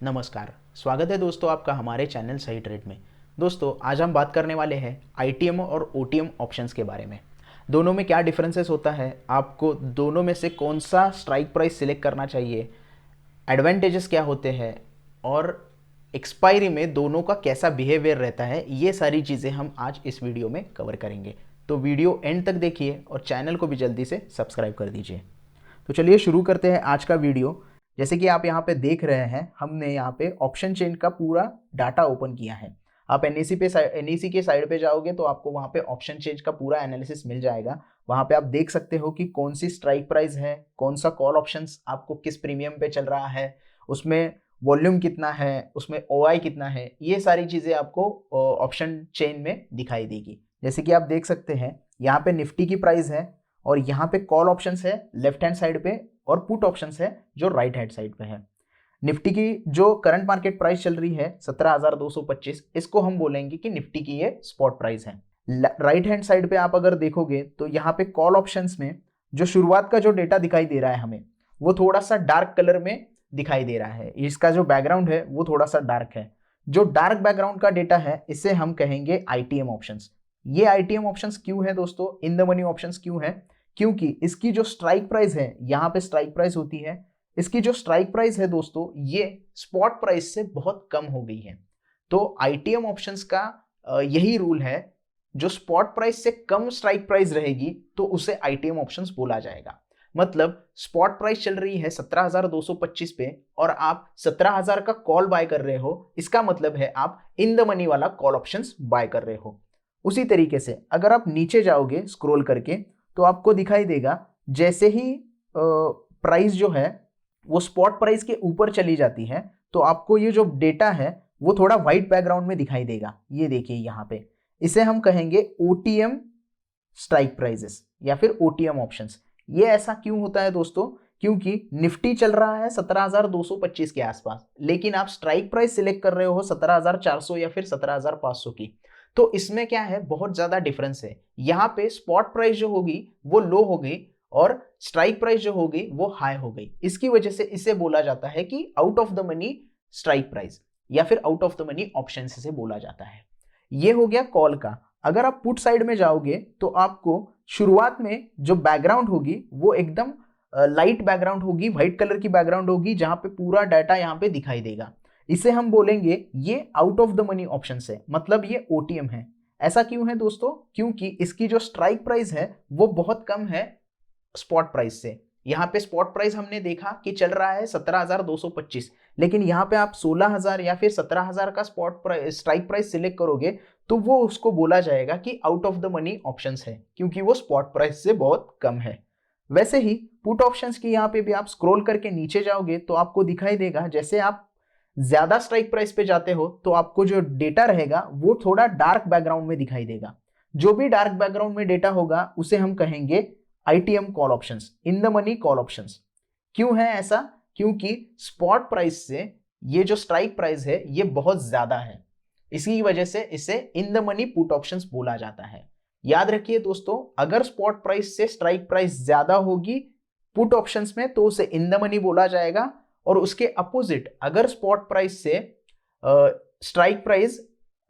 नमस्कार, स्वागत है दोस्तों आपका हमारे चैनल सही ट्रेड में। दोस्तों आज हम बात करने वाले हैं आईटीएम और ओटीएम ऑप्शंस के बारे में। दोनों में क्या डिफरेंसेस होता है, आपको दोनों में से कौन सा स्ट्राइक प्राइस सिलेक्ट करना चाहिए, एडवांटेजेस क्या होते हैं और एक्सपायरी में दोनों का कैसा बिहेवियर रहता है, ये सारी चीज़ें हम आज इस वीडियो में कवर करेंगे। तो वीडियो एंड तक देखिए और चैनल को भी जल्दी से सब्सक्राइब कर दीजिए। तो चलिए शुरू करते हैं आज का वीडियो। जैसे कि आप यहाँ पे देख रहे हैं, हमने यहाँ पे ऑप्शन चेन का पूरा डाटा ओपन किया है। आप एनईसी के साइड पे जाओगे तो आपको वहाँ पे ऑप्शन चेंज का पूरा एनालिसिस मिल जाएगा। वहाँ पे आप देख सकते हो कि कौन सी स्ट्राइक प्राइस है, कौन सा कॉल ऑप्शंस आपको किस प्रीमियम पे चल रहा है, उसमें वॉल्यूम कितना है, उसमें ओआई कितना है, ये सारी चीज़ें आपको ऑप्शन चेन में दिखाई देगी। जैसे कि आप देख सकते हैं यहाँ पे निफ्टी की प्राइस है और यहाँ पे कॉल ऑप्शंस है लेफ्ट हैंड साइड पे और पुट ऑप्शंस है जो राइट हैंड साइड पे है। निफ्टी की जो करंट मार्केट प्राइस चल रही है 17,225, इसको हम बोलेंगे कि निफ्टी की ये स्पॉट प्राइस है। राइट हैंड साइड पे आप अगर देखोगे तो यहाँ पे कॉल ऑप्शंस में जो शुरुआत का जो डेटा दिखाई दे रहा है हमें, वो थोड़ा सा डार्क कलर में दिखाई दे रहा है। इसका जो बैकग्राउंड है वो थोड़ा सा डार्क है। जो डार्क बैकग्राउंड का डेटा है इसे हम कहेंगे आईटीएम ऑप्शंस। ये आईटीएम ऑप्शंस क्यों है दोस्तों, इन द मनी ऑप्शंस क्यों है? क्योंकि इसकी जो स्ट्राइक प्राइस है, यहाँ पे स्ट्राइक प्राइस होती है, इसकी जो स्ट्राइक प्राइस है दोस्तों ये स्पॉट प्राइस से बहुत कम हो गई है। तो आईटीएम ऑप्शंस का यही रूल है, जो स्पॉट प्राइस से कम स्ट्राइक प्राइस रहेगी तो उसे आईटीएम ऑप्शंस बोला जाएगा। मतलब स्पॉट प्राइस चल रही है 17,225 पे और आप 17,000 का कॉल बाय कर रहे हो, इसका मतलब है आप इन द मनी वाला कॉल ऑप्शंस बाय कर रहे हो। उसी तरीके से अगर आप नीचे जाओगे स्क्रॉल करके तो आपको दिखाई देगा, जैसे ही प्राइस जो है वो स्पॉट प्राइस के ऊपर चली जाती है तो आपको ये जो डेटा है वो थोड़ा व्हाइट बैकग्राउंड में दिखाई देगा। ये देखिए यहाँ पे, इसे हम कहेंगे ओटीएम स्ट्राइक प्राइसेस या फिर ओटीएम ऑप्शंस। ये ऐसा क्यों होता है दोस्तों? क्योंकि निफ्टी चल रहा है 17,225 के आसपास, लेकिन आप स्ट्राइक प्राइस सिलेक्ट कर रहे हो 17,400 या फिर 17,500 की। तो इसमें क्या है, बहुत ज्यादा डिफरेंस है। यहाँ पे स्पॉट प्राइस जो होगी वो लो हो गई और स्ट्राइक प्राइस जो होगी वो हाई हो गई। इसकी वजह से इसे बोला जाता है कि out of the money strike price या फिर out of the money option से बोला जाता है। ये हो गया कॉल का। अगर आप पुट साइड में जाओगे तो आपको शुरुआत में जो बैकग्राउंड होगी वो एकदम लाइट बैकग्राउंड होगी, व्हाइट कलर की बैकग्राउंड होगी, जहां पे पूरा डाटा यहाँ पे दिखाई देगा। इसे हम बोलेंगे ये out of the money option है, मतलब ये ओटीएम है। ऐसा क्यों है दोस्तों? क्योंकि इसकी जो स्ट्राइक प्राइस है वो बहुत कम है स्पॉट प्राइस से। यहाँ पे स्पॉट प्राइस हमने देखा कि चल रहा है 17,225, लेकिन यहाँ पे आप 16,000 या फिर 17,000 का spot price strike price select करोगे तो वो उसको बोला जाएगा कि out of the money options है, क्योंकि वो स्पॉट प्राइस से बहुत कम है। वैसे ही पुट ऑप्शंस की यहाँ पे भी आप स्क्रॉल करके नीचे जाओगे तो आपको दिखाई देगा, जैसे आप ज्यादा स्ट्राइक प्राइस पे जाते हो तो आपको जो डेटा रहेगा वो थोड़ा डार्क बैकग्राउंड में दिखाई देगा। जो भी डार्क बैकग्राउंड में डेटा होगा उसे हम कहेंगे ITM call options, in the money call options. क्यों है ऐसा? क्योंकि स्पॉट प्राइस से ये जो स्ट्राइक प्राइस है ये बहुत ज्यादा है, इसी वजह से इसे इन द मनी पुट ऑप्शंस बोला जाता है। याद रखिए दोस्तों, अगर स्पॉट प्राइस से स्ट्राइक प्राइस ज्यादा होगी पुट ऑप्शंस में तो उसे इन द मनी बोला जाएगा, और उसके अपोजिट अगर स्पॉट प्राइस से स्ट्राइक प्राइस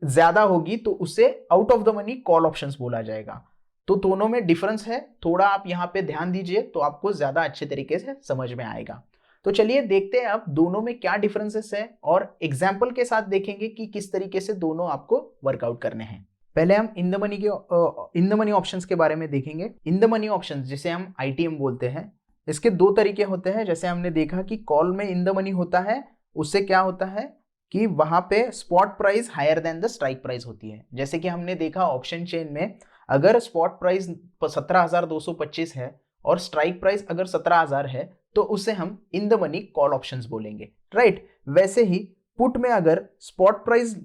ज्यादा होगी तो उसे out of the money call options बोला जाएगा। तो दोनों में डिफरेंस है, थोड़ा आप यहाँ पे ध्यान दीजिए तो आपको ज्यादा अच्छे तरीके से समझ में आएगा। तो चलिए देखते हैं अब दोनों में क्या डिफरेंसेस है और एग्जाम्पल के साथ देखेंगे कि किस तरीके से दोनों आपको वर्कआउट करने हैं। पहले हम इन द मनी ऑप्शंस के बारे में देखेंगे। इन द मनी ऑप्शंस जिसे हम आईटीएम बोलते हैं, इसके दो तरीके होते हैं। जैसे हमने देखा कि कॉल में इन द मनी होता है, उससे क्या होता है कि वहां पे spot price higher than the strike price होती है। जैसे कि हमने देखा ऑप्शन चेन में, अगर स्पॉट प्राइस 17,225 है और स्ट्राइक प्राइस अगर 17,000 है तो उसे हम इन द मनी कॉल ऑप्शंस बोलेंगे, राइट। वैसे ही पुट में अगर स्पॉट प्राइस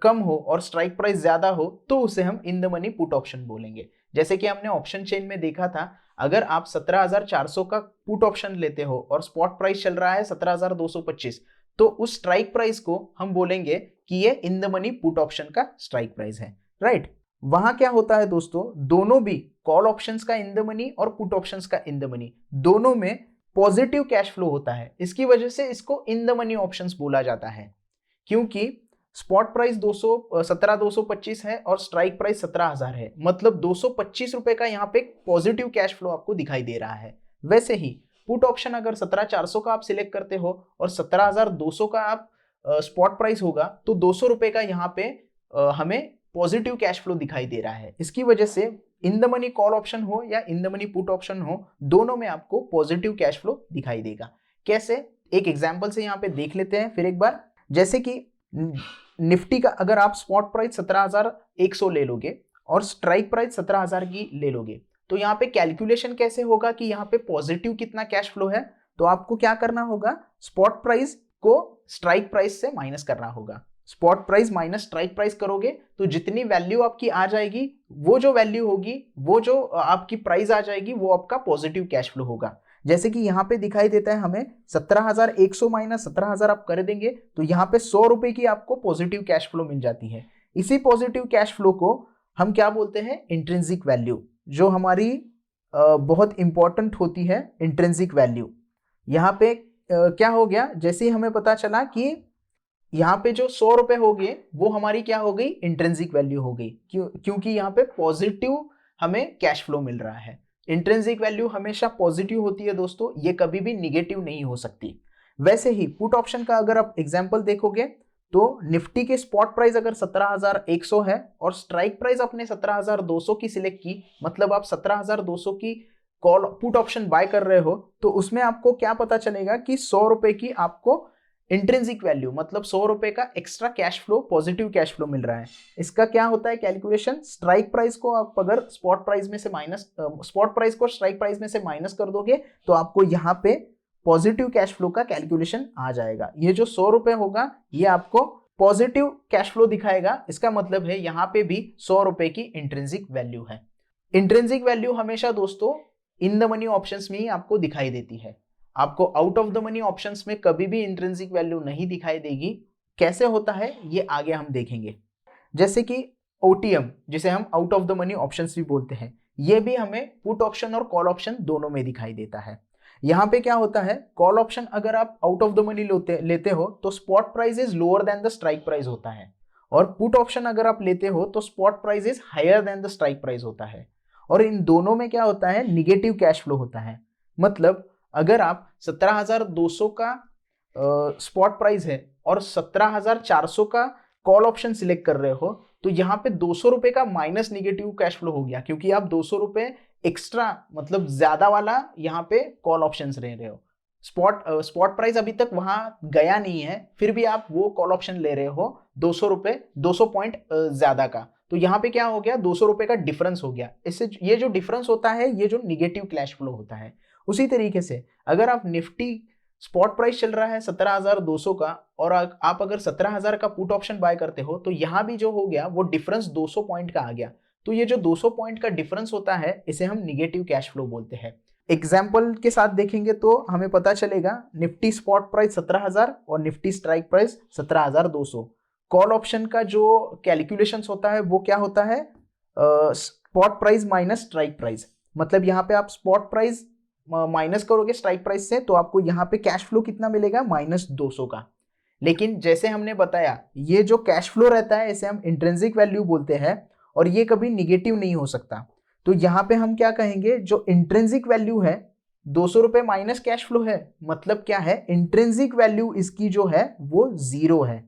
कम हो और स्ट्राइक प्राइस ज्यादा हो तो उसे हम इन द मनी पुट ऑप्शन बोलेंगे। जैसे कि हमने ऑप्शन चेन में देखा था, अगर आप 17,400 का पुट ऑप्शन लेते हो और स्पॉट प्राइस चल रहा है 17,225, तो उस स्ट्राइक प्राइस को हम बोलेंगे कि ये in the money put option का स्ट्राइक प्राइस है, राइट। वहां क्या होता है दोस्तों, दोनों भी कॉल ऑप्शंस का इन द मनी और पुट ऑप्शंस का इन द मनी, दोनों में पॉजिटिव कैश फ्लो होता है। इसकी वजह से इसको इन द मनी ऑप्शंस बोला जाता है, क्योंकि स्पॉट प्राइस 17,225 है और स्ट्राइक प्राइस 17,000 है, मतलब 225 रुपए का यहाँ पे पॉजिटिव कैश फ्लो आपको दिखाई दे रहा है। वैसे ही पुट ऑप्शन अगर 17,400 का आप सिलेक्ट करते हो और 17,200 का आप स्पॉट प्राइस होगा, तो 200 रुपए का यहाँ पे हमें पॉजिटिव कैश फ्लो दिखाई दे रहा है। इसकी वजह से इन द मनी कॉल ऑप्शन हो या इन द मनी पुट ऑप्शन हो, दोनों में आपको पॉजिटिव कैश फ्लो दिखाई देगा। कैसे, एक एग्जांपल से यहाँ पे देख लेते हैं फिर एक बार। जैसे कि निफ्टी का अगर आप स्पॉट प्राइस 17,100 ले लोगे और स्ट्राइक प्राइस 17,000 की ले लोगे, तो यहाँ पे कैलकुलेशन कैसे होगा कि यहाँ पे पॉजिटिव कितना कैश फ्लो है। तो आपको क्या करना होगा, स्पॉट प्राइस को स्ट्राइक प्राइस से माइनस करना होगा। Spot price minus strike price करोगे तो जितनी वैल्यू आपकी आ जाएगी, वो जो वैल्यू होगी, वो जो आपकी प्राइस आ जाएगी, वो आपका पॉजिटिव कैश फ्लो होगा। जैसे कि यहाँ पे दिखाई देता है हमें 17,100 माइनस 17,000 आप कर देंगे तो यहाँ पे 100 रुपए की आपको पॉजिटिव कैश फ्लो मिल जाती है। इसी पॉजिटिव कैश फ्लो को हम क्या बोलते हैं, इंट्रिंसिक वैल्यू, जो हमारी बहुत इंपॉर्टेंट होती है, इंट्रिंसिक वैल्यू। यहाँ पे क्या हो गया, जैसे ही हमें पता चला कि यहाँ पे जो 100 रुपए हो गए वो हमारी क्या हो गई, इंट्रिंसिक वैल्यू हो गई, क्योंकि यहाँ पे पॉजिटिव हमें कैश फ्लो मिल रहा है। इंट्रिंसिक वैल्यू हमेशा पॉजिटिव होती है दोस्तों, ये कभी भी निगेटिव नहीं हो सकती। वैसे ही पुट ऑप्शन का अगर आप एग्जांपल देखोगे तो निफ्टी के स्पॉट प्राइस अगर 17,100 है और स्ट्राइक प्राइस अपने 17,200 की सिलेक्ट की, मतलब आप 17,200 की कॉल पुट ऑप्शन बाय कर रहे हो, तो उसमें आपको क्या पता चलेगा कि 100 रुपए की आपको इंट्रिंसिक वैल्यू, मतलब 100 रुपए का extra cash flow, positive cash flow मिल रहा है। इसका क्या होता है कैलकुलेशन, स्ट्राइक प्राइस को आप अगर स्पॉट प्राइस में से माइनस स्पॉट प्राइस को स्ट्राइक प्राइस में से माइनस कर दोगे तो आपको यहाँ पे पॉजिटिव कैश फ्लो का कैलकुलेशन आ जाएगा। ये जो 100 रुपए होगा ये आपको पॉजिटिव कैश फ्लो दिखाएगा। इसका मतलब है यहाँ पे भी 100 रुपए की इंट्रिंसिक वैल्यू है। इंट्रिंसिक वैल्यू हमेशा दोस्तों इन द मनी ऑप्शंस में ही आपको दिखाई देती है। आपको out of the money options में कभी भी इंट्रिंसिक वैल्यू नहीं दिखाई देगी। कैसे होता है ये आगे हम देखेंगे। जैसे कि ओटीएम, जिसे हम out of the money options भी बोलते हैं, ये भी हमें पुट ऑप्शन और कॉल ऑप्शन दोनों में दिखाई देता है। यहाँ पे क्या होता है, कॉल ऑप्शन अगर आप आउट ऑफ द मनी लेते हो तो spot price is lower than the strike price होता है, और पुट ऑप्शन अगर आप लेते हो तो spot price is higher than the strike price होता है। और इन दोनों में क्या होता है, निगेटिव कैश फ्लो होता है। मतलब अगर आप 17,200 का स्पॉट प्राइस है और 17,400 का कॉल ऑप्शन सिलेक्ट कर रहे हो, तो यहाँ पे 200 रुपए का माइनस निगेटिव कैश फ्लो हो गया, क्योंकि आप 200 रुपए एक्स्ट्रा, मतलब ज्यादा वाला यहाँ पे कॉल ऑप्शंस ले रहे हो। स्पॉट प्राइस अभी तक वहां गया नहीं है, फिर भी आप वो कॉल ऑप्शन ले रहे हो 200 रुपए, 200 पॉइंट ज्यादा का। तो यहाँ पे क्या हो गया, 200 रुपए का डिफरेंस हो गया। इससे ये जो डिफरेंस होता है, ये जो निगेटिव कैश फ्लो होता है। उसी तरीके से अगर आप निफ्टी स्पॉट प्राइस चल रहा है 17,200 का और आप अगर 17,000 का पुट ऑप्शन बाय करते हो, तो यहां भी जो हो गया वो डिफरेंस 200 पॉइंट का आ गया। तो ये जो 200 पॉइंट का डिफरेंस होता है, इसे हम निगेटिव कैश फ्लो बोलते हैं। एग्जाम्पल के साथ देखेंगे तो हमें पता चलेगा, निफ्टी स्पॉट प्राइस 17,000 और Nifty strike price 17,200। Call option का जो कैलकुलेशन होता है वो क्या होता है, spot price minus strike price. मतलब यहाँ पे आप स्पॉट प्राइस माइनस करोगे स्ट्राइक प्राइस से, तो आपको यहाँ पे कैश फ्लो कितना मिलेगा, -200 का। लेकिन जैसे हमने बताया, ये जो कैश फ्लो रहता है इसे हम इंट्रिंसिक वैल्यू बोलते हैं और ये कभी निगेटिव नहीं हो सकता। तो यहाँ पे हम क्या कहेंगे, जो इंट्रिंसिक वैल्यू है 200 रुपए माइनस कैश फ्लो है, मतलब क्या है, इंट्रिंसिक वैल्यू इसकी जो है वो 0 है।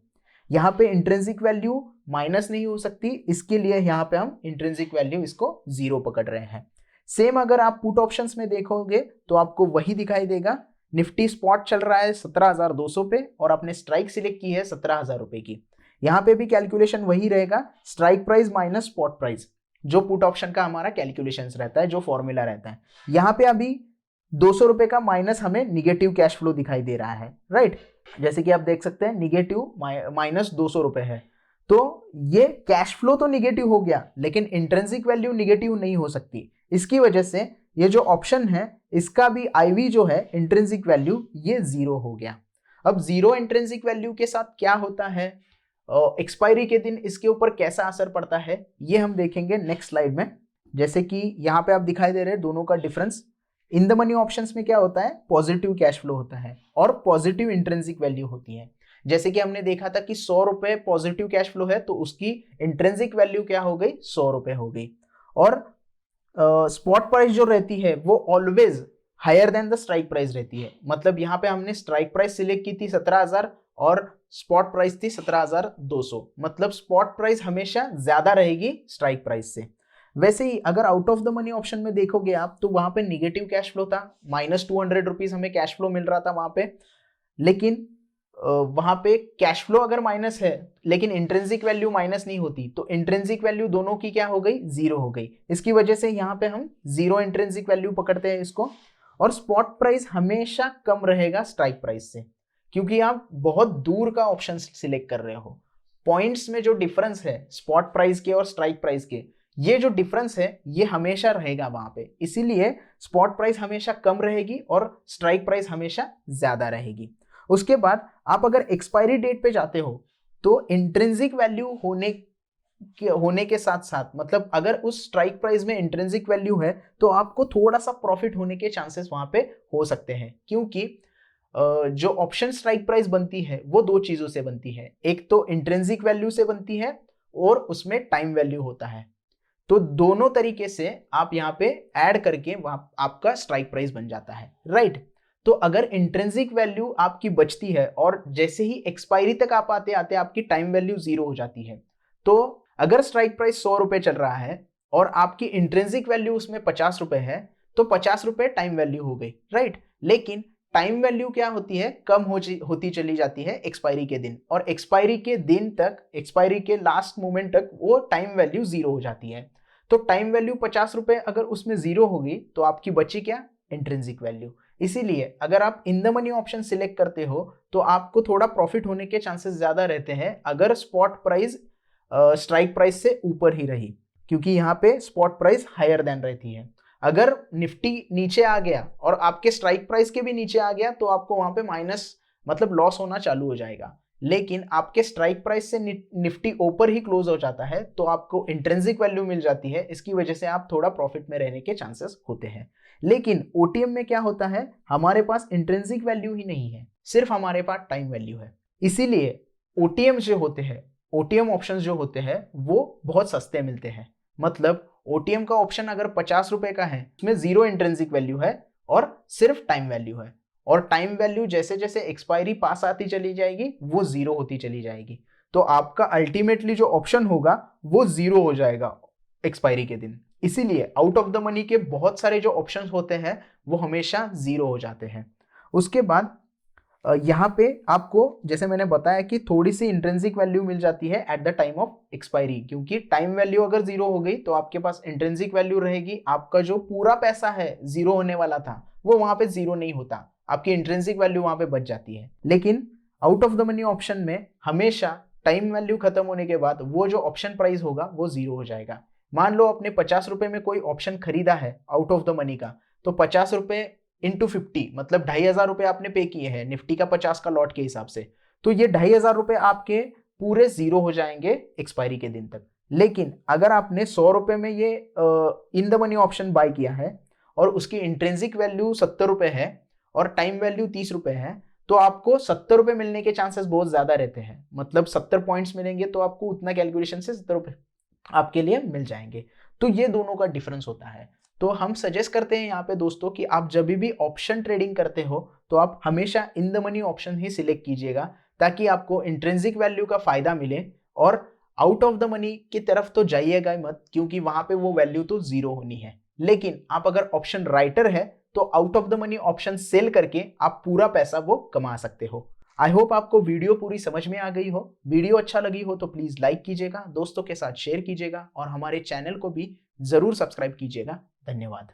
यहाँ पे इंट्रिंसिक वैल्यू माइनस नहीं हो सकती, इसके लिए यहाँ पे हम इंट्रिंसिक वैल्यू इसको 0 पकड़ रहे हैं। सेम अगर आप पुट ऑप्शंस में देखोगे तो आपको वही दिखाई देगा। निफ्टी स्पॉट चल रहा है 17,200 पे और आपने स्ट्राइक सिलेक्ट की है 17,000 रुपए की। यहाँ पे भी कैलकुलेशन वही रहेगा, strike price minus spot price, जो पुट ऑप्शन का हमारा कैलकुलेशन रहता है, जो फॉर्मूला रहता है। यहाँ पे अभी 200 रुपए का माइनस हमें निगेटिव कैश फ्लो दिखाई दे रहा है, राइट। जैसे कि आप देख सकते हैं निगेटिव माइनस 200 रुपए है। तो ये कैश फ्लो तो निगेटिव हो गया, लेकिन इंट्रिंसिक वैल्यू निगेटिव नहीं हो सकती। इसकी वजह से ये जो ऑप्शन है इसका भी IV जो है इंट्रिंसिक वैल्यू, ये 0 हो गया। अब 0 इंट्रिंसिक वैल्यू के साथ क्या होता है, एक्सपायरी के दिन इसके ऊपर कैसा असर पड़ता है, ये हम देखेंगे नेक्स्ट स्लाइड में। जैसे कि यहाँ पे आप दिखाई दे रहे हैं दोनों का difference. In the money options में क्या होता है, पॉजिटिव कैश फ्लो होता है और पॉजिटिव इंट्रिंसिक वैल्यू होती है। जैसे कि हमने देखा था कि 100 रुपए पॉजिटिव कैश फ्लो है तो उसकी इंट्रिंसिक वैल्यू क्या हो गई, 100 रुपए हो गई। और स्पॉट प्राइस जो रहती है वो always higher than the strike price रहती है। मतलब यहाँ पे हमने स्ट्राइक प्राइस सिलेक्ट की थी 17,000 और स्पॉट प्राइस थी 17,200, मतलब स्पॉट प्राइस हमेशा ज्यादा रहेगी स्ट्राइक प्राइस से। वैसे ही अगर out of the money option में देखोगे आप तो वहां पे निगेटिव कैश फ्लो था, -200 रुपीज हमें कैश फ्लो मिल रहा था वहां पे। लेकिन वहां पे कैश फ्लो अगर माइनस है लेकिन इंट्रिंसिक वैल्यू माइनस नहीं होती तो इंट्रिंसिक वैल्यू दोनों की क्या हो गई, 0 हो गई। इसकी वजह से यहाँ पे हम 0 इंट्रिंसिक वैल्यू पकड़ते हैं इसको। और स्पॉट प्राइस हमेशा कम रहेगा स्ट्राइक प्राइस से, क्योंकि आप बहुत दूर का ऑप्शन सिलेक्ट कर रहे हो। पॉइंट्स में जो डिफरेंस है स्पॉट प्राइस के और स्ट्राइक प्राइस के, ये जो डिफरेंस है ये हमेशा रहेगा वहां पे, इसीलिए स्पॉट प्राइस हमेशा कम रहेगी और स्ट्राइक प्राइस हमेशा ज्यादा रहेगी। उसके बाद आप अगर एक्सपायरी डेट पे जाते हो तो इंट्रिंसिक वैल्यू होने के साथ साथ, मतलब अगर उस स्ट्राइक प्राइस में इंट्रिंसिक वैल्यू है तो आपको थोड़ा सा प्रॉफिट होने के चांसेस वहां पे हो सकते हैं, क्योंकि जो ऑप्शन स्ट्राइक प्राइस बनती है वो दो चीजों से बनती है, एक तो इंट्रिंसिक वैल्यू से बनती है और उसमें टाइम वैल्यू होता है। तो दोनों तरीके से आप यहाँ पे ऐड करके वहां आपका स्ट्राइक प्राइस बन जाता है, राइट। तो अगर इंट्रिंसिक वैल्यू आपकी बचती है और जैसे ही एक्सपायरी तक आप आते आते आपकी टाइम वैल्यू 0 हो जाती है, तो अगर स्ट्राइक प्राइस 100 रुपए चल रहा है और आपकी इंट्रिंसिक वैल्यू उसमें 50 रुपए है तो 50 रुपए टाइम वैल्यू हो गई, राइट। लेकिन टाइम वैल्यू क्या होती है, कम होती चली जाती है एक्सपायरी के दिन, और एक्सपायरी के दिन तक, एक्सपायरी के लास्ट मोमेंट तक वो टाइम वैल्यू 0 हो जाती है। तो टाइम वैल्यू 50 रुपए अगर उसमें 0 होगी तो आपकी बची क्या, इंट्रिंसिक वैल्यू। इसीलिए अगर आप इन द मनी ऑप्शन सिलेक्ट करते हो तो आपको थोड़ा प्रॉफिट होने के चांसेस ज्यादा रहते हैं अगर स्पॉट प्राइस स्ट्राइक प्राइस से ऊपर ही रही, क्योंकि यहाँ पे स्पॉट प्राइस हायर देन रहती है। अगर निफ्टी नीचे आ गया और आपके स्ट्राइक प्राइस के भी नीचे आ गया तो आपको वहां पे माइनस, मतलब लॉस होना चालू हो जाएगा। लेकिन आपके स्ट्राइक प्राइस से निफ्टी ऊपर ही क्लोज हो जाता है तो आपको इंट्रिंसिक वैल्यू मिल जाती है, इसकी वजह से आप थोड़ा प्रॉफिट में रहने के चांसेस होते हैं। लेकिन ओटीएम में क्या होता है, हमारे पास इंट्रिंसिक वैल्यू ही नहीं है, सिर्फ हमारे पास टाइम वैल्यू है। इसीलिए ओटीएम जो होते हैं, ओटीएम ऑप्शन जो होते हैं वो बहुत सस्ते मिलते हैं। मतलब ओटीएम का ऑप्शन अगर 50 रुपए का है उसमें 0 इंट्रिंसिक वैल्यू है और सिर्फ टाइम वैल्यू है, और टाइम वैल्यू जैसे जैसे एक्सपायरी पास आती चली जाएगी वो 0 होती चली जाएगी। तो आपका अल्टीमेटली जो ऑप्शन होगा वो 0 हो जाएगा एक्सपायरी के दिन। इसीलिए आउट ऑफ द मनी के बहुत सारे जो ऑप्शन होते हैं वो हमेशा 0 हो जाते हैं। उसके बाद यहाँ पे आपको जैसे मैंने बताया कि थोड़ी सी इंट्रिंसिक वैल्यू मिल जाती है at the time of expiry, क्योंकि टाइम वैल्यू अगर 0 हो गई तो आपके पास इंट्रिंसिक वैल्यू रहेगी, आपका जो पूरा पैसा है 0 होने वाला था वो वहां पे 0 नहीं होता, आपकी इंट्रिंसिक वैल्यू वहां पे बच जाती है। लेकिन out of the money option में हमेशा टाइम वैल्यू खत्म होने के बाद वो जो ऑप्शन प्राइस होगा वो 0 हो जाएगा। मान लो आपने 50 रुपए में कोई ऑप्शन खरीदा है आउट ऑफ द मनी का, तो 50 रुपए इंटू 50 मतलब 2,500 रुपए आपने पे किए हैं निफ्टी का 50 का लॉट के हिसाब से, तो ये 2,500 रुपए आपके पूरे 0 हो जाएंगे एक्सपायरी के दिन तक। लेकिन अगर आपने 100 रुपए में ये in the money option buy किया है और उसकी इंट्रिंसिक वैल्यू 70 रुपए है और टाइम वैल्यू 30 रुपए है, तो आपको 70 रुपए मिलने के चांसेस बहुत ज्यादा रहते हैं। मतलब 70 पॉइंट्स मिलेंगे तो आपको उतना कैलकुलेशन से 70 रुपए आपके लिए मिल जाएंगे। तो ये दोनों का डिफरेंस होता है। तो हम सजेस्ट करते हैं यहाँ पे दोस्तों कि आप जब भी ऑप्शन ट्रेडिंग करते हो तो आप हमेशा इन the money option he select कीजिएगा, ताकि आपको इंट्रिंसिक वैल्यू का फायदा मिले। और आउट ऑफ द मनी की तरफ तो जाइएगा मत, क्योंकि वहां पे वो वैल्यू तो 0 होनी है। लेकिन आप अगर ऑप्शन राइटर है तो out of the money option sell करके आप पूरा पैसा वो कमा सकते हो। आई होप आपको वीडियो पूरी समझ में आ गई हो। वीडियो अच्छा लगी हो तो प्लीज लाइक कीजिएगा, दोस्तों के साथ शेयर कीजिएगा और हमारे चैनल को भी जरूर सब्सक्राइब कीजिएगा। धन्यवाद।